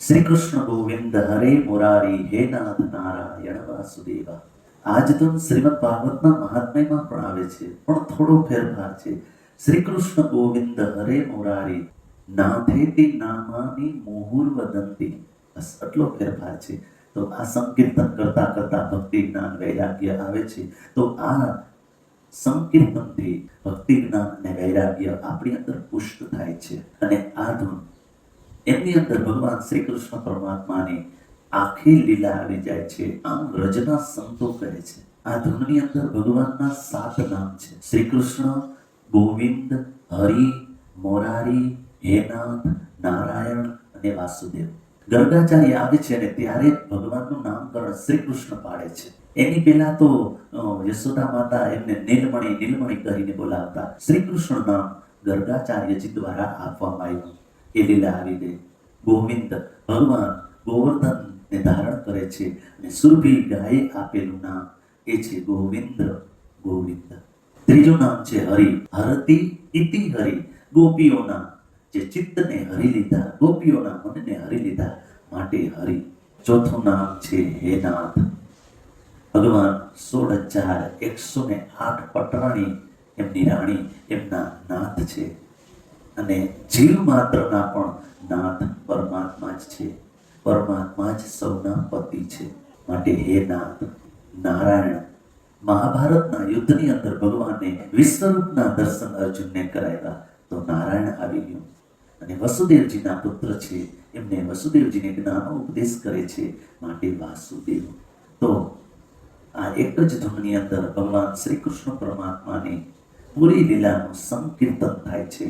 શ્રી કૃષ્ણ ગોવિંદ હરે મુરારી હે નાથ નારાયણ વાસુદેવા. આજ તો શ્રીમદ ભાગવતના મહાત્મ્યમાં પણ આવે છે, પણ થોડો ફેરફાર છે. શ્રી કૃષ્ણ ગોવિંદ હરે મુરારી નાથેતી નામાની મુહુર વદંતી. બસ આટલો ફેરફાર છે. તો આ સંકીર્તન કરતા કરતા ભક્તિ જ્ઞાન વૈરાગ્ય આવે છે. તો આ સંકીર્તનથી ભક્તિ જ્ઞાન અને વૈરાગ્ય આપણી અંદર પુષ્ટ થાય છે. અને આ ધૂન એમની અંદર ભગવાન શ્રી કૃષ્ણ પરમાત્માની આખી લીલા આવી જાય છે. આમ વ્રજના સંતો કહે છે આ ધૂનની અંદર ભગવાનના 7 નામ છે: શ્રી કૃષ્ણ, ગોવિંદ, હરિ, મોરારી, હેનાથ, નારાયણ અને વાસુદેવ. ગર્ગાચાર્ય આવે છે અને ત્યારે ભગવાનનું નામકરણ શ્રી કૃષ્ણ પાડે છે. એની પહેલા તો યશોદા માતા એમને નીલમણી નીલમણી કરીને બોલાવતા. શ્રી કૃષ્ણ નામ ગર્ગાચાર્યજી દ્વારા આપવામાં આવ્યું. એ લીલા આવી ગઈ. ગોવિંદ ભગવાન ગોવર્ધનને ધારણ કરે છે અને સુરભી ગાયે આપેલું નામ એ છે ગોવિંદ. ગોવિંદ. ત્રીજું નામ છે હરિ. હરતિ ઇતિ હરિ. ગોપીઓના જે ચિત્તને હરી લીધા, ગોપીઓના મનને હરી લીધા માટે હરિ. ચોથું નામ છે હેનાથ. ભગવાન 16,108 પટરાણી એમની રાણી એમના નાથ છે. અને જીવ માત્રના પણ નાથ પરમાત્મા જ છે. પરમાત્મા જ સૌના પતિ છે. માટે હે નાથ. નારાયણ. મહાભારતના યુદ્ધની અંદર ભગવાનને વિશ્વરૂપના દર્શન અર્જુનને કરાવ્યા તો નારાયણ આવી ગયું. અને વસુદેવજીના પુત્ર છે, એમને વસુદેવજીને જ્ઞાનનો ઉપદેશ કરે છે માટે વાસુદેવ. તો આ એક જ ધૂનની અંદર ભગવાન શ્રી કૃષ્ણ પરમાત્માની પૂરી લીલાનું સંકીર્તન થાય છે.